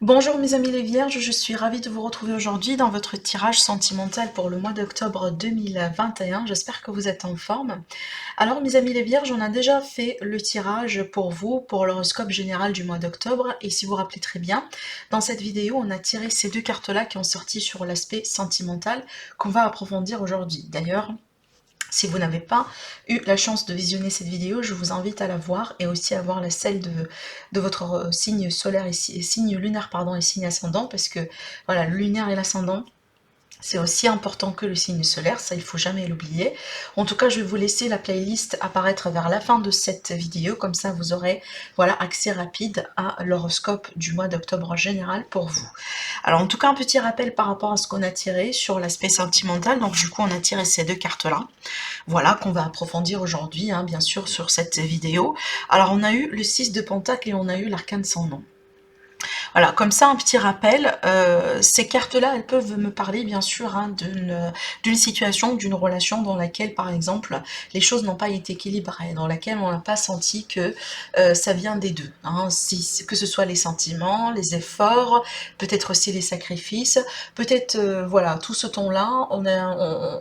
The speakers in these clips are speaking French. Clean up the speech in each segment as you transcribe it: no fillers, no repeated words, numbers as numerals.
Bonjour mes amis les vierges, je suis ravie de vous retrouver aujourd'hui dans votre tirage sentimental pour le mois d'octobre 2021. J'espère que vous êtes en forme. Alors mes amis les vierges, on a déjà fait le tirage pour vous, pour l'horoscope général du mois d'octobre. Et si vous vous rappelez très bien, dans cette vidéo, on a tiré ces deux cartes-là qui ont sorti sur l'aspect sentimental qu'on va approfondir aujourd'hui. D'ailleurs, si vous n'avez pas eu la chance de visionner cette vidéo, je vous invite à la voir et aussi à voir celle de votre signe solaire et signe lunaire pardon, et signe ascendant, parce que voilà, le lunaire et l'ascendant, c'est aussi important que le signe solaire, ça il faut jamais l'oublier. En tout cas, je vais vous laisser la playlist apparaître vers la fin de cette vidéo, comme ça vous aurez voilà accès rapide à l'horoscope du mois d'octobre en général pour vous. Alors en tout cas, un petit rappel par rapport à ce qu'on a tiré sur l'aspect sentimental. Donc du coup, on a tiré ces deux cartes-là. Voilà, qu'on va approfondir aujourd'hui, hein, bien sûr, sur cette vidéo. Alors on a eu le 6 de Pentacle et on a eu l'arcane sans nom. Voilà, comme ça, un petit rappel, ces cartes-là, elles peuvent me parler, bien sûr, hein, d'une situation, d'une relation dans laquelle, par exemple, les choses n'ont pas été équilibrées, dans laquelle on n'a pas senti que ça vient des deux, hein, que ce soit les sentiments, les efforts, peut-être aussi les sacrifices, peut-être, voilà, tout ce ton-là,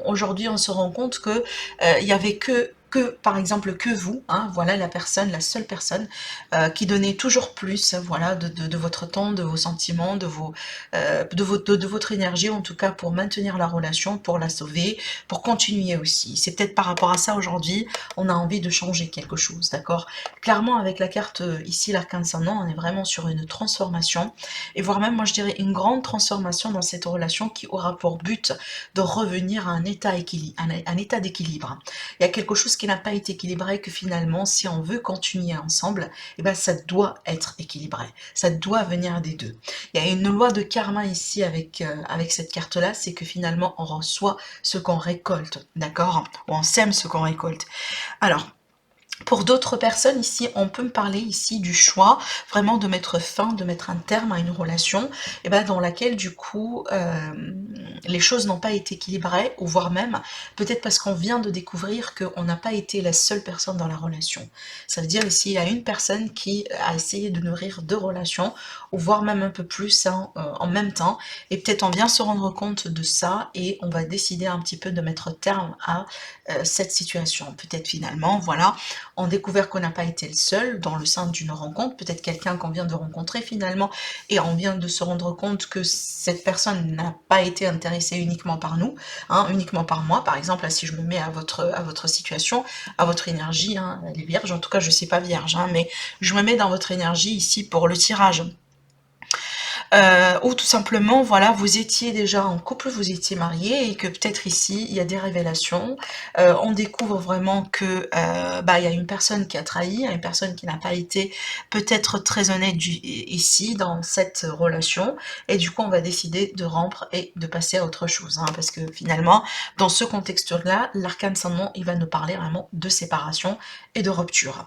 aujourd'hui, on se rend compte que il y avait par exemple que vous, hein, voilà la personne, la seule personne qui donnait toujours plus, voilà, de votre temps, de vos sentiments, de votre énergie, en tout cas pour maintenir la relation, pour la sauver, pour continuer aussi. C'est peut-être par rapport à ça aujourd'hui, on a envie de changer quelque chose, d'accord? Clairement, avec la carte ici, l'arcane ascendant, on est vraiment sur une transformation, et voire même, moi je dirais, une grande transformation dans cette relation qui aura pour but de revenir à un état, un état d'équilibre. Il y a quelque chose qui n'a pas été équilibré, que finalement, si on veut continuer ensemble, eh ben, ça doit être équilibré. Ça doit venir des deux. Il y a une loi de karma ici avec cette carte-là, c'est que finalement, on reçoit ce qu'on récolte, d'accord? Ou on sème ce qu'on récolte. Alors, pour d'autres personnes ici, on peut me parler ici du choix vraiment de mettre fin, de mettre un terme à une relation, et ben dans laquelle du coup les choses n'ont pas été équilibrées, ou voire même peut-être parce qu'on vient de découvrir qu'on n'a pas été la seule personne dans la relation. Ça veut dire ici il y a une personne qui a essayé de nourrir deux relations, ou voire même un peu plus hein, en même temps, et peut-être on vient se rendre compte de ça et on va décider un petit peu de mettre terme à cette situation. Peut-être finalement, voilà, on découvre qu'on n'a pas été le seul dans le sein d'une rencontre, peut-être quelqu'un qu'on vient de rencontrer finalement, et on vient de se rendre compte que cette personne n'a pas été intéressée uniquement par nous, hein, uniquement par moi, par exemple, là, si je me mets à votre situation, à votre énergie, hein, les vierges, en tout cas je ne sais pas vierge, hein, mais je me mets dans votre énergie ici pour le tirage. Ou tout simplement, voilà, vous étiez déjà en couple, vous étiez marié et que peut-être ici, il y a des révélations. On découvre vraiment que bah, il y a une personne qui a trahi, il y a une personne qui n'a pas été peut-être très honnête ici dans cette relation. Et du coup, on va décider de rompre et de passer à autre chose. Hein, parce que finalement, dans ce contexte-là, l'arcane sans nom, il va nous parler vraiment de séparation et de rupture.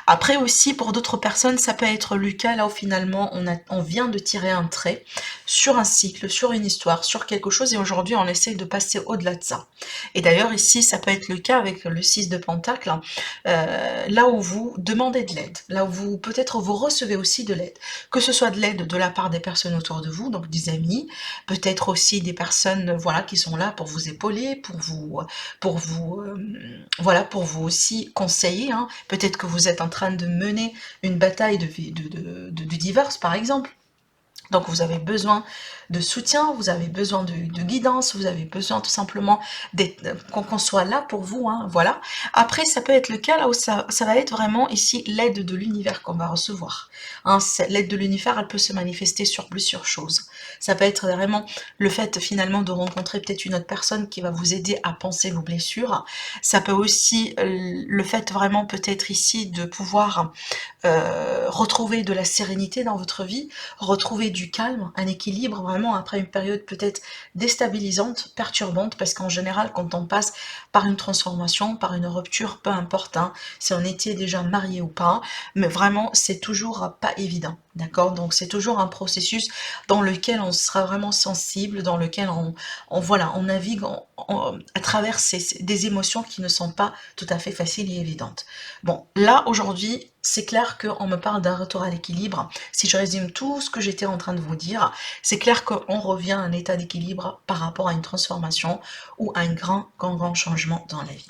Après aussi, pour d'autres personnes, ça peut être le cas là où finalement on vient de tirer un trait sur un cycle, sur une histoire, sur quelque chose, et aujourd'hui on essaye de passer au-delà de ça. Et d'ailleurs ici, ça peut être le cas avec le 6 de Pentacle, hein, là où vous demandez de l'aide, là où vous peut-être vous recevez aussi de l'aide, que ce soit de l'aide de la part des personnes autour de vous, donc des amis, peut-être aussi des personnes voilà qui sont là pour vous épauler, voilà, pour vous aussi conseiller. Hein. Peut-être que vous êtes en train de mener une bataille de divorce, par exemple. Donc vous avez besoin de soutien, vous avez besoin de guidance, vous avez besoin tout simplement qu'on soit là pour vous, hein, voilà. Après, ça peut être le cas là où ça va être vraiment ici l'aide de l'univers qu'on va recevoir. Hein, l'aide de l'univers, elle peut se manifester sur plusieurs choses. Ça peut être vraiment le fait finalement de rencontrer peut-être une autre personne qui va vous aider à penser vos blessures. Ça peut aussi le fait vraiment peut-être ici de pouvoir retrouver de la sérénité dans votre vie, retrouver du calme, un équilibre vraiment après une période peut-être déstabilisante, perturbante, parce qu'en général quand on passe par une transformation, par une rupture, peu importe hein, si on était déjà marié ou pas, mais vraiment c'est toujours pas évident. D'accord? Donc c'est toujours un processus dans lequel on sera vraiment sensible, dans lequel voilà, on navigue à travers des émotions qui ne sont pas tout à fait faciles et évidentes. Bon, là aujourd'hui, c'est clair qu'on me parle d'un retour à l'équilibre. Si je résume tout ce que j'étais en train de vous dire, c'est clair qu'on revient à un état d'équilibre par rapport à une transformation ou à un grand changement dans la vie.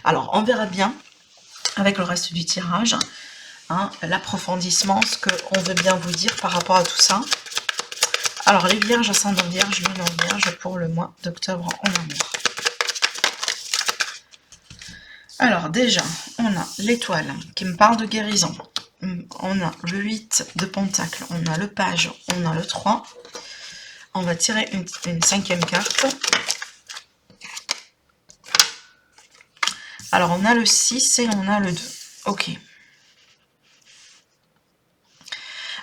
Alors, on verra bien avec le reste du tirage, hein, l'approfondissement, ce qu'on veut bien vous dire par rapport à tout ça. Alors, les vierges, ascendant vierge, lune en vierge pour le mois d'octobre en amour. Alors, déjà, on a l'étoile qui me parle de guérison. On a le 8 de pentacle, on a le page, on a le 3. On va tirer une cinquième carte. Alors, on a le 6 et on a le 2. Ok.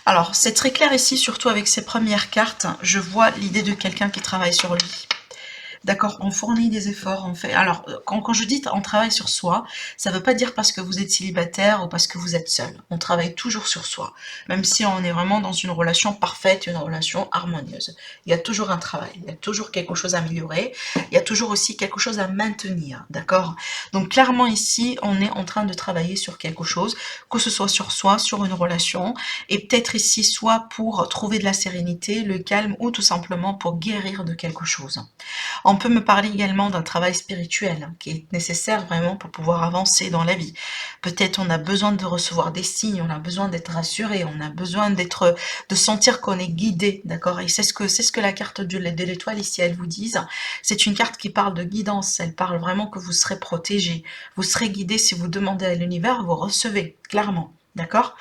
Alors, c'est très clair ici, surtout avec ces premières cartes. Je vois l'idée de quelqu'un qui travaille sur lui. D'accord, on fournit des efforts, on fait... Alors, quand je dis on travaille sur soi, ça ne veut pas dire parce que vous êtes célibataire ou parce que vous êtes seul. On travaille toujours sur soi, même si on est vraiment dans une relation parfaite, une relation harmonieuse. Il y a toujours un travail, il y a toujours quelque chose à améliorer, il y a toujours aussi quelque chose à maintenir, d'accord? Donc clairement ici, on est en train de travailler sur quelque chose, que ce soit sur soi, sur une relation, et peut-être ici soit pour trouver de la sérénité, le calme, ou tout simplement pour guérir de quelque chose. On peut me parler également d'un travail spirituel qui est nécessaire vraiment pour pouvoir avancer dans la vie. Peut-être on a besoin de recevoir des signes, on a besoin d'être rassuré, on a besoin de sentir qu'on est guidé, d'accord? Et c'est ce que la carte de l'étoile ici, elle vous dit. C'est une carte qui parle de guidance, elle parle vraiment que vous serez protégé, vous serez guidé si vous demandez à l'univers, vous recevez, clairement. D'accord?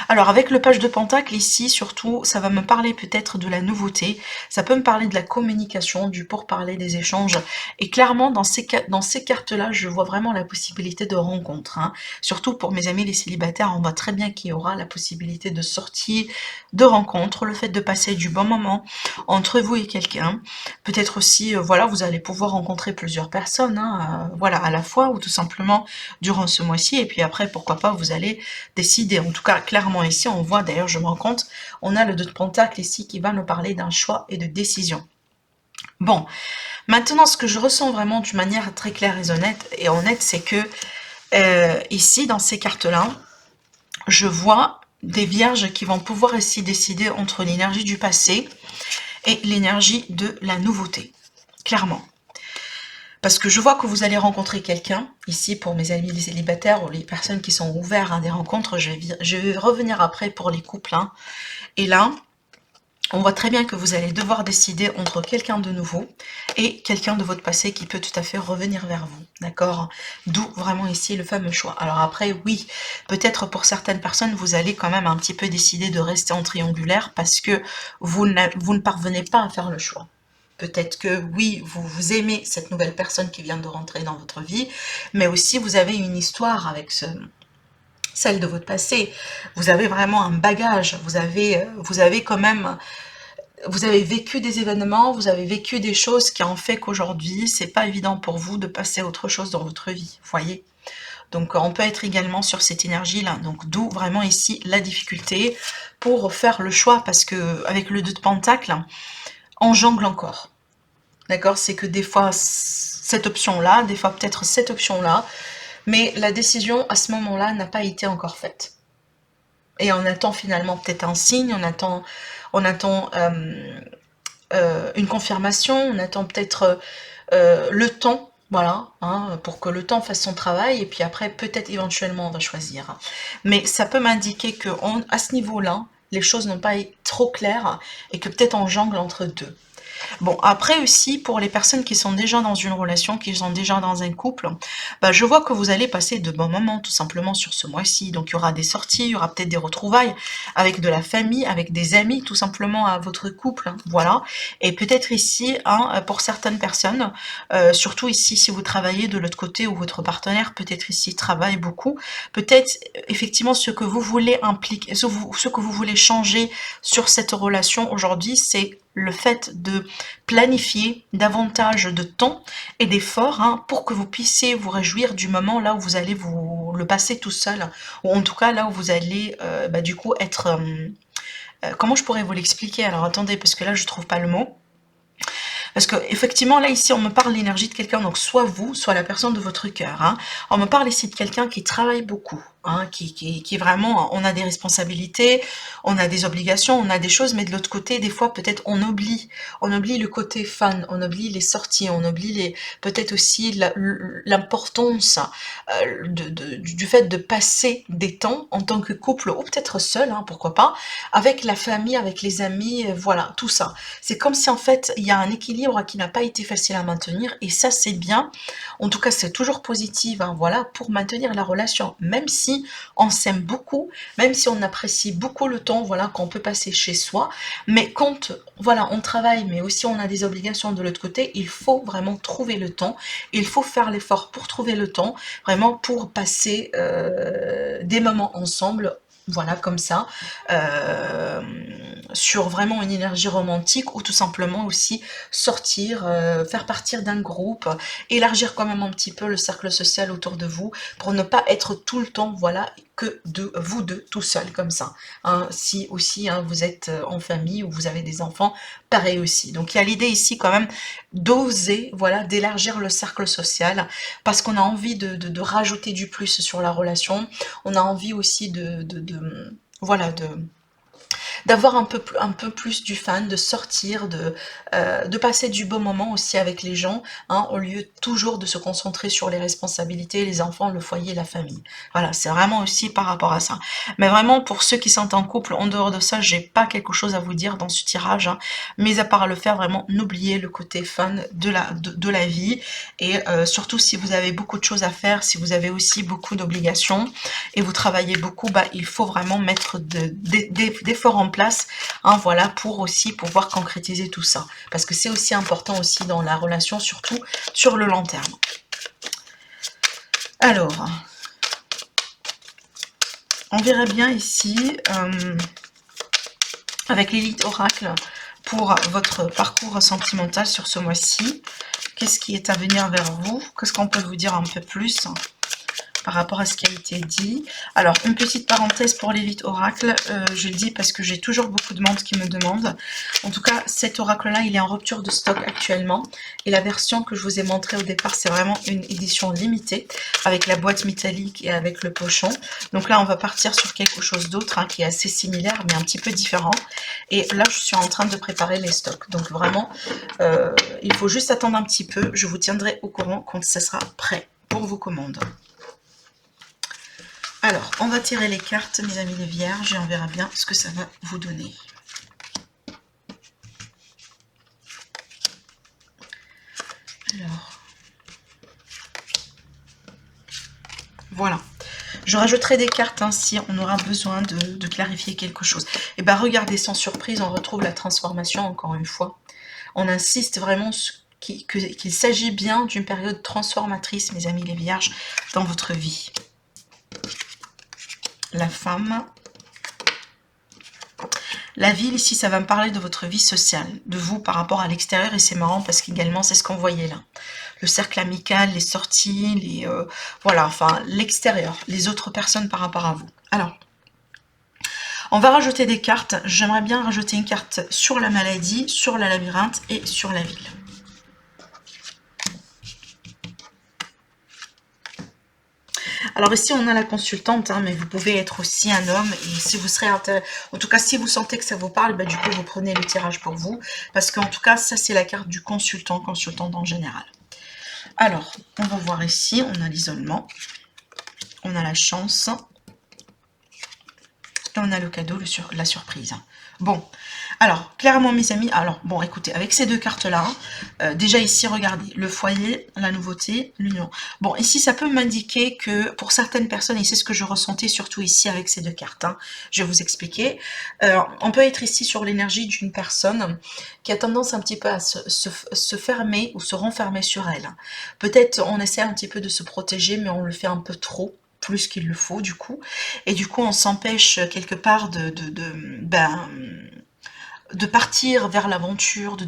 Alors avec le page de pentacle ici, surtout, ça va me parler peut-être de la nouveauté, ça peut me parler de la communication, du pourparler, des échanges. Et clairement, dans ces cartes-là, je vois vraiment la possibilité de rencontre, hein. Surtout pour mes amis les célibataires, on voit très bien qu'il y aura la possibilité de sortie, de rencontre, le fait de passer du bon moment entre vous et quelqu'un. Peut-être aussi, voilà, vous allez pouvoir rencontrer plusieurs personnes, hein, voilà, à la fois, ou tout simplement durant ce mois-ci. Et puis après, pourquoi pas, vous allez décider. En tout cas, clairement ici, on voit, d'ailleurs, je me rends compte, on a le 2 de pentacle ici qui va nous parler d'un choix et de décision. Bon, maintenant, ce que je ressens vraiment d'une manière très claire et honnête, c'est que ici, dans ces cartes-là, je vois des vierges qui vont pouvoir ici décider entre l'énergie du passé et l'énergie de la nouveauté, clairement. Parce que je vois que vous allez rencontrer quelqu'un, ici pour mes amis les célibataires ou les personnes qui sont ouvertes à des rencontres, je vais revenir après pour les couples, hein. Et là, on voit très bien que vous allez devoir décider entre quelqu'un de nouveau et quelqu'un de votre passé qui peut tout à fait revenir vers vous, d'accord? D'où vraiment ici le fameux choix. Alors après, oui, peut-être pour certaines personnes, vous allez quand même un petit peu décider de rester en triangulaire parce que vous ne parvenez pas à faire le choix. Peut-être que oui, vous aimez cette nouvelle personne qui vient de rentrer dans votre vie, mais aussi vous avez une histoire avec celle de votre passé. Vous avez vraiment un bagage, vous avez quand même, vous avez vécu des événements, vous avez vécu des choses qui ont fait qu'aujourd'hui, c'est pas évident pour vous de passer à autre chose dans votre vie, vous voyez. Donc on peut être également sur cette énergie-là, donc d'où vraiment ici la difficulté pour faire le choix, parce que avec le 2 de pentacle, on jongle encore. D'accord? C'est que des fois, cette option-là, des fois peut-être cette option-là, mais la décision à ce moment-là n'a pas été encore faite. Et on attend finalement peut-être un signe, on attend une confirmation, on attend peut-être le temps, voilà, hein, pour que le temps fasse son travail, et puis après, peut-être éventuellement, on va choisir. Mais ça peut m'indiquer que à ce niveau-là, les choses n'ont pas été trop claires, et que peut-être on jongle entre deux. Bon, après aussi, pour les personnes qui sont déjà dans une relation, qui sont déjà dans un couple, bah, je vois que vous allez passer de bons moments, tout simplement, sur ce mois-ci. Donc, il y aura des sorties, il y aura peut-être des retrouvailles avec de la famille, avec des amis, tout simplement, à votre couple, hein, voilà. Et peut-être ici, hein, pour certaines personnes, surtout ici, si vous travaillez de l'autre côté ou votre partenaire, peut-être ici, travaille beaucoup, peut-être, effectivement, ce que vous voulez impliquer, ce que vous voulez changer sur cette relation aujourd'hui, c'est le fait de planifier davantage de temps et d'efforts, hein, pour que vous puissiez vous réjouir du moment là où vous allez vous le passer tout seul, ou en tout cas là où vous allez du coup être comment je pourrais vous l'expliquer? Alors attendez, parce que là je trouve pas le mot. Parce que effectivement, là, ici, on me parle l'énergie de quelqu'un, donc soit vous, soit la personne de votre cœur. Hein. On me parle ici de quelqu'un qui travaille beaucoup, hein, qui vraiment, on a des responsabilités, on a des obligations, on a des choses, mais de l'autre côté, des fois, peut-être on oublie le côté fun, on oublie les sorties, on oublie peut-être aussi l'importance du fait de passer des temps en tant que couple, ou peut-être seul, hein, pourquoi pas, avec la famille, avec les amis, voilà, tout ça. C'est comme si en fait il y a un équilibre qui n'a pas été facile à maintenir et ça c'est bien. En tout cas c'est toujours positif, hein, voilà, pour maintenir la relation, même si on s'aime beaucoup, même si on apprécie beaucoup le temps, voilà, qu'on peut passer chez soi. Mais quand voilà on travaille, mais aussi on a des obligations de l'autre côté, il faut vraiment trouver le temps. Il faut faire l'effort pour trouver le temps, vraiment pour passer des moments ensemble. Voilà, comme ça, euh, sur vraiment une énergie romantique ou tout simplement aussi sortir, faire partir d'un groupe, élargir quand même un petit peu le cercle social autour de vous pour ne pas être tout le temps, voilà, que de vous deux tout seul comme ça. Hein, si aussi hein, vous êtes en famille ou vous avez des enfants, pareil aussi. Donc il y a l'idée ici quand même d'oser, voilà, d'élargir le cercle social parce qu'on a envie de rajouter du plus sur la relation. On a envie aussi voilà, d'avoir un peu plus du fun, de sortir, de passer du bon moment aussi avec les gens, hein, au lieu toujours de se concentrer sur les responsabilités, les enfants, le foyer, la famille. Voilà, c'est vraiment aussi par rapport à ça. Mais vraiment, pour ceux qui sont en couple, en dehors de ça, j'ai pas quelque chose à vous dire dans ce tirage, hein, mais à part le faire, vraiment, n'oubliez le côté fun de la vie, et surtout si vous avez beaucoup de choses à faire, si vous avez aussi beaucoup d'obligations, et vous travaillez beaucoup, bah, il faut vraiment mettre d'efforts en place, hein, voilà, pour aussi pouvoir concrétiser tout ça. Parce que c'est aussi important aussi dans la relation, surtout sur le long terme. Alors, on verrait bien ici, avec l'élite oracle, pour votre parcours sentimental sur ce mois-ci. Qu'est-ce qui est à venir vers vous? Qu'est-ce qu'on peut vous dire un peu plus par rapport à ce qui a été dit? Alors, une petite parenthèse pour l'élite oracle, je le dis parce que j'ai toujours beaucoup de monde qui me demandent. En tout cas, cet oracle-là, il est en rupture de stock actuellement. Et la version que je vous ai montrée au départ, c'est vraiment une édition limitée, avec la boîte métallique et avec le pochon. Donc là, on va partir sur quelque chose d'autre, hein, qui est assez similaire, mais un petit peu différent. Et là, je suis en train de préparer les stocks. Donc vraiment, il faut juste attendre un petit peu. Je vous tiendrai au courant quand ça sera prêt pour vos commandes. Alors, on va tirer les cartes, mes amis les vierges, et on verra bien ce que ça va vous donner. Alors, voilà. Je rajouterai des cartes hein, si on aura besoin de clarifier quelque chose. Et bien, regardez, sans surprise, on retrouve la transformation, encore une fois. On insiste vraiment qu'il s'agit bien d'une période transformatrice, mes amis les vierges, dans votre vie. La femme. La ville, ici, ça va me parler de votre vie sociale, de vous par rapport à l'extérieur, et c'est marrant parce qu'également, c'est ce qu'on voyait là. Le cercle amical, les sorties, voilà, enfin, l'extérieur, les autres personnes par rapport à vous. Alors, on va rajouter des cartes. J'aimerais bien rajouter une carte sur la maladie, sur la labyrinthe et sur la ville. Alors ici, on a la consultante, hein, mais vous pouvez être aussi un homme. Et si vous serez en tout cas, si vous sentez que ça vous parle, bah, du coup, vous prenez le tirage pour vous. Parce qu'en tout cas, ça, c'est la carte du consultante en général. Alors, on va voir ici, on a l'isolement. On a la chance. Et on a le cadeau, la surprise. Bon, alors, clairement, mes amis, alors, bon, écoutez, avec ces deux cartes-là, déjà ici, regardez, le foyer, la nouveauté, l'union. Bon, ici, ça peut m'indiquer que pour certaines personnes, et c'est ce que je ressentais surtout ici avec ces deux cartes, hein, je vais vous expliquer, on peut être ici sur l'énergie d'une personne qui a tendance un petit peu à se fermer ou se renfermer sur elle. Peut-être on essaie un petit peu de se protéger, mais on le fait un peu trop, plus qu'il le faut du coup, et du coup on s'empêche quelque part de partir vers l'aventure, de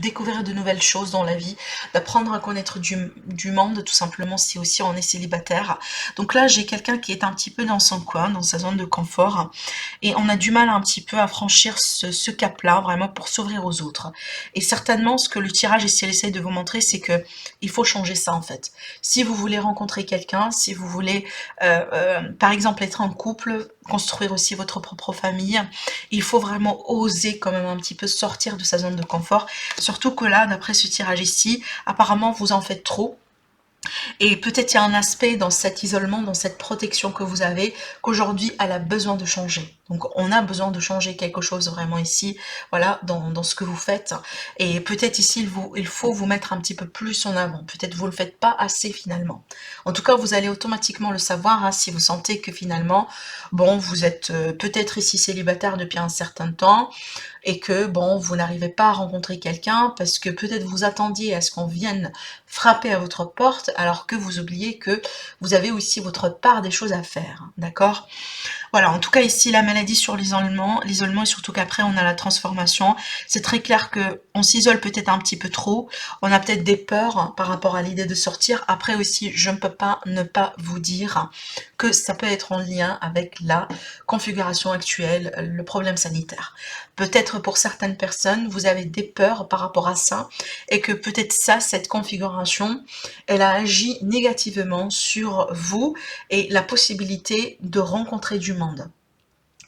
découvrir de nouvelles choses dans la vie, d'apprendre à connaître du monde, tout simplement, si aussi on est célibataire. Donc là, j'ai quelqu'un qui est un petit peu dans son coin, dans sa zone de confort, et on a du mal un petit peu à franchir ce cap-là, vraiment pour s'ouvrir aux autres. Et certainement, ce que le tirage ici essaie de vous montrer, c'est que il faut changer ça en fait. Si vous voulez rencontrer quelqu'un, si vous voulez, par exemple, être en couple, construire aussi votre propre famille, il faut vraiment oser quand même un petit peu sortir de sa zone de confort. Surtout que là, d'après ce tirage ici, apparemment vous en faites trop. Et peut-être il y a un aspect dans cet isolement, dans cette protection que vous avez, qu'aujourd'hui elle a besoin de changer. Donc on a besoin de changer quelque chose vraiment ici, voilà, dans ce que vous faites. Et peut-être ici il faut vous mettre un petit peu plus en avant. Peut-être vous ne le faites pas assez finalement. En tout cas, vous allez automatiquement le savoir hein, si vous sentez que finalement, bon, vous êtes peut-être ici célibataire depuis un certain temps, et que bon, vous n'arrivez pas à rencontrer quelqu'un parce que peut-être vous attendiez à ce qu'on vienne frapper à votre porte alors que vous oubliez que vous avez aussi votre part des choses à faire, d'accord? Voilà, en tout cas ici la maladie sur l'isolement et surtout qu'après on a la transformation. C'est très clair que on s'isole peut-être un petit peu trop, on a peut-être des peurs par rapport à l'idée de sortir. Après aussi, je ne peux pas ne pas vous dire que ça peut être en lien avec la configuration actuelle, le problème sanitaire. Peut-être pour certaines personnes, vous avez des peurs par rapport à ça et que peut-être ça, cette configuration, elle a agi négativement sur vous et la possibilité de rencontrer du monde.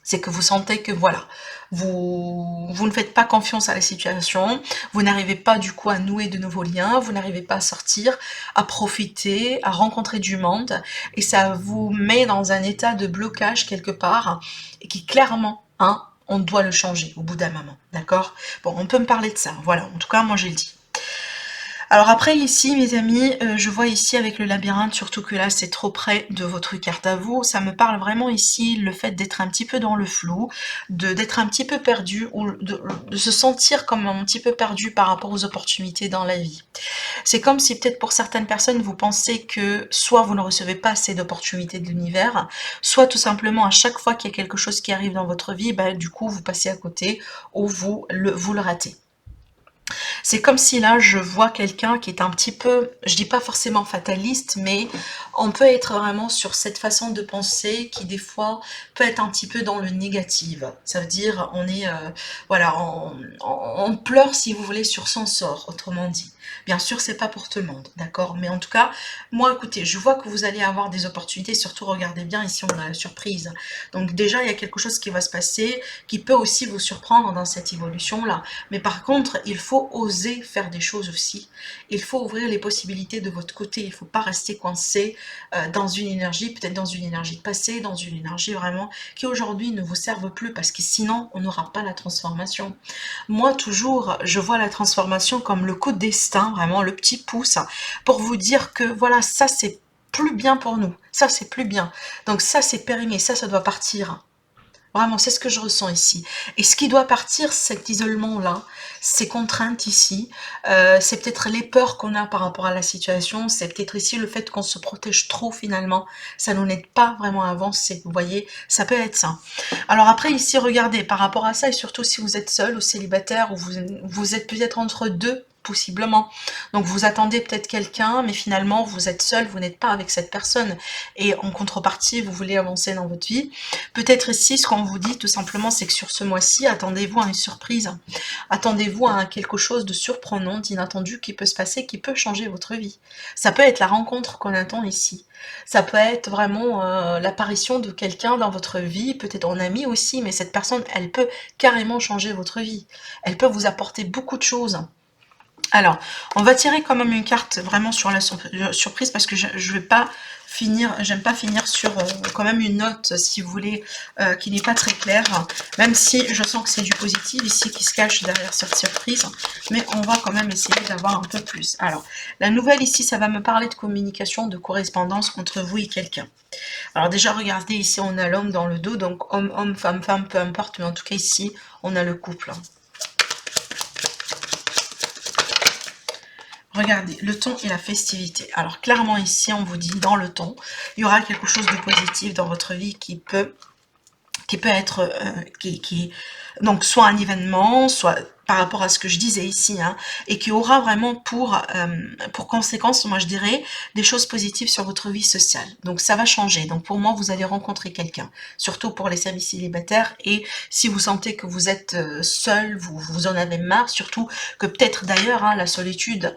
C'est que vous sentez que voilà, vous ne faites pas confiance à la situation, vous n'arrivez pas du coup à nouer de nouveaux liens, vous n'arrivez pas à sortir, à profiter, à rencontrer du monde, et ça vous met dans un état de blocage quelque part, et qui clairement, hein, on doit le changer au bout d'un moment, d'accord? Bon, on peut me parler de ça, voilà, en tout cas, moi j'ai le dit. Alors après ici mes amis, je vois ici avec le labyrinthe, surtout que là c'est trop près de votre carte à vous, ça me parle vraiment ici le fait d'être un petit peu dans le flou, d'être un petit peu perdu ou de se sentir comme un petit peu perdu par rapport aux opportunités dans la vie. C'est comme si peut-être pour certaines personnes vous pensez que soit vous ne recevez pas assez d'opportunités de l'univers, soit tout simplement à chaque fois qu'il y a quelque chose qui arrive dans votre vie, bah, du coup vous passez à côté ou vous le ratez. C'est comme si là, je vois quelqu'un qui est un petit peu, je dis pas forcément fataliste, mais on peut être vraiment sur cette façon de penser qui des fois peut être un petit peu dans le négatif. Ça veut dire on est, voilà, on pleure si vous voulez sur son sort, autrement dit. Bien sûr, c'est pas pour tout le monde, d'accord? Mais en tout cas, moi, écoutez, je vois que vous allez avoir des opportunités, surtout regardez bien, ici on a la surprise. Donc déjà, il y a quelque chose qui va se passer, qui peut aussi vous surprendre dans cette évolution-là. Mais par contre, il faut oser faire des choses aussi. Il faut ouvrir les possibilités de votre côté. Il ne faut pas rester coincé dans une énergie, peut-être dans une énergie passée, dans une énergie vraiment qui aujourd'hui ne vous serve plus parce que sinon, on n'aura pas la transformation. Moi, toujours, je vois la transformation comme le coup de destin, vraiment le petit pouce, pour vous dire que voilà, ça c'est plus bien pour nous. Ça c'est plus bien. Donc ça c'est périmé, ça doit partir. Vraiment, c'est ce que je ressens ici. Et ce qui doit partir, cet isolement-là, ces contraintes ici, c'est peut-être les peurs qu'on a par rapport à la situation, c'est peut-être ici le fait qu'on se protège trop finalement, ça nous n'aide pas vraiment à avancer, vous voyez, ça peut être ça. Alors après ici, regardez, par rapport à ça, et surtout si vous êtes seul ou célibataire, ou vous êtes peut-être entre deux, possiblement. Donc vous attendez peut-être quelqu'un, mais finalement vous êtes seul, vous n'êtes pas avec cette personne. Et en contrepartie, vous voulez avancer dans votre vie. Peut-être ici, ce qu'on vous dit tout simplement, c'est que sur ce mois-ci, attendez-vous à une surprise. Attendez-vous à quelque chose de surprenant, d'inattendu qui peut se passer, qui peut changer votre vie. Ça peut être la rencontre qu'on attend ici. Ça peut être vraiment l'apparition de quelqu'un dans votre vie, peut-être en ami aussi, mais cette personne, elle peut carrément changer votre vie. Elle peut vous apporter beaucoup de choses. Alors, on va tirer quand même une carte vraiment sur la surprise parce que je ne vais pas finir, j'aime pas finir sur quand même une note, si vous voulez, qui n'est pas très claire, même si je sens que c'est du positif ici qui se cache derrière cette surprise, mais on va quand même essayer d'avoir un peu plus. Alors, la nouvelle ici, ça va me parler de communication, de correspondance entre vous et quelqu'un. Alors déjà, regardez, ici, on a l'homme dans le dos, donc homme, homme, femme, femme, peu importe, mais en tout cas ici, on a le couple. Regardez, le ton et la festivité. Alors clairement ici, on vous dit dans le ton, il y aura quelque chose de positif dans votre vie qui peut être, donc soit un événement, soit par rapport à ce que je disais ici, hein, et qui aura vraiment pour conséquence, moi je dirais, des choses positives sur votre vie sociale. Donc ça va changer. Donc pour moi, vous allez rencontrer quelqu'un, surtout pour les services célibataires, et si vous sentez que vous êtes seul, vous en avez marre, surtout que peut-être d'ailleurs, hein, la solitude,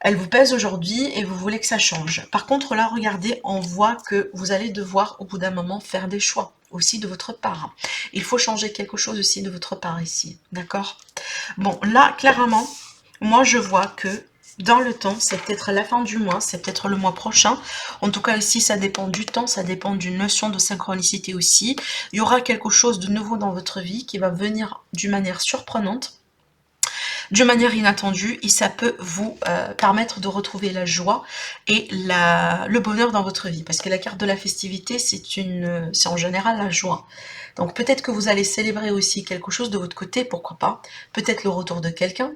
elle vous pèse aujourd'hui et vous voulez que ça change. Par contre, là, regardez, on voit que vous allez devoir, au bout d'un moment, faire des choix aussi de votre part. Il faut changer quelque chose aussi de votre part ici, d'accord? Bon, là, clairement, moi, je vois que dans le temps, c'est peut-être la fin du mois, c'est peut-être le mois prochain. En tout cas, ici, ça dépend du temps, ça dépend d'une notion de synchronicité aussi. Il y aura quelque chose de nouveau dans votre vie qui va venir d'une manière surprenante, d'une manière inattendue, et ça peut vous permettre de retrouver la joie et le bonheur dans votre vie. Parce que la carte de la festivité, c'est en général la joie. Donc peut-être que vous allez célébrer aussi quelque chose de votre côté, pourquoi pas. Peut-être le retour de quelqu'un,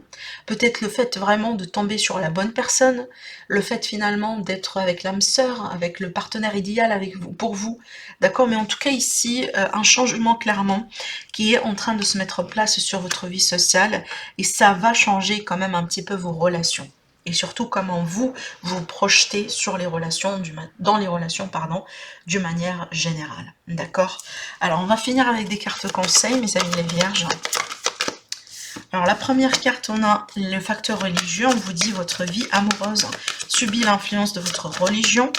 peut-être le fait vraiment de tomber sur la bonne personne, le fait finalement d'être avec l'âme sœur, avec le partenaire idéal avec vous, pour vous. D'accord? Mais en tout cas ici, un changement clairement qui est en train de se mettre en place sur votre vie sociale, et ça va changer quand même un petit peu vos relations. Et surtout comment vous vous projetez sur les relations, dans les relations, pardon, d'une manière générale. D'accord? Alors, on va finir avec des cartes conseils, mes amis les vierges. Alors, la première carte, on a le facteur religieux. On vous dit votre vie amoureuse subit l'influence de votre religion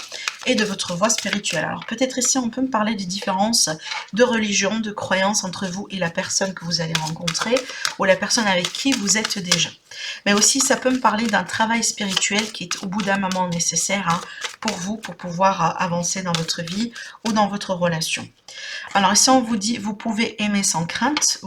et de votre voie spirituelle. Alors, peut-être ici, on peut me parler des différences de religion, de croyances entre vous et la personne que vous allez rencontrer ou la personne avec qui vous êtes déjà. Mais aussi, ça peut me parler d'un travail spirituel qui est au bout d'un moment nécessaire, hein, pour vous, pour pouvoir avancer dans votre vie ou dans votre relation. Alors ici, on vous dit, vous pouvez aimer sans crainte,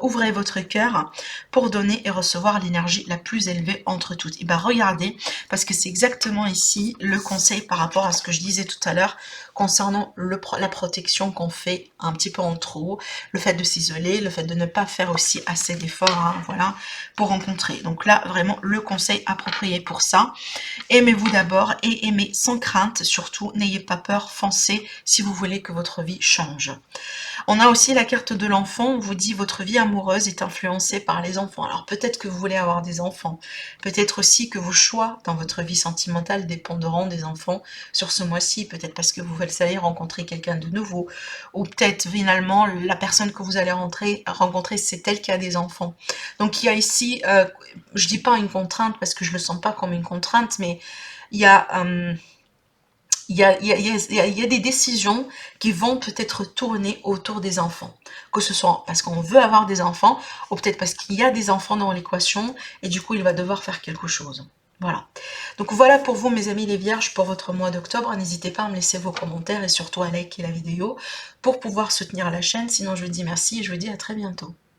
ouvrez votre cœur pour donner et recevoir l'énergie la plus élevée entre toutes. Et bien regardez, parce que c'est exactement ici le conseil par rapport à ce que je disais tout à l'heure concernant la protection qu'on fait un petit peu en trop, le fait de s'isoler, le fait de ne pas faire aussi assez d'efforts, hein, voilà, pour rencontrer. Donc là, vraiment, le conseil approprié pour ça. Aimez-vous d'abord et aimez sans crainte, surtout, n'ayez pas peur, foncez si vous voulez que votre vie change. On a aussi la carte de l'enfant, on vous dit votre vie amoureuse est influencée par les enfants. Alors peut-être que vous voulez avoir des enfants, peut-être aussi que vos choix dans votre vie sentimentale dépendront des enfants sur ce mois-ci, peut-être parce que vous allez rencontrer quelqu'un de nouveau, ou peut-être finalement la personne que vous allez rencontrer, c'est elle qui a des enfants. Donc il y a ici, je dis pas une contrainte parce que je le sens pas comme une contrainte, mais il y a... il y a des décisions qui vont peut-être tourner autour des enfants. Que ce soit parce qu'on veut avoir des enfants, ou peut-être parce qu'il y a des enfants dans l'équation, et du coup, il va devoir faire quelque chose. Voilà. Donc voilà pour vous, mes amis les vierges, pour votre mois d'octobre. N'hésitez pas à me laisser vos commentaires et surtout à liker la vidéo pour pouvoir soutenir la chaîne. Sinon, je vous dis merci et je vous dis à très bientôt.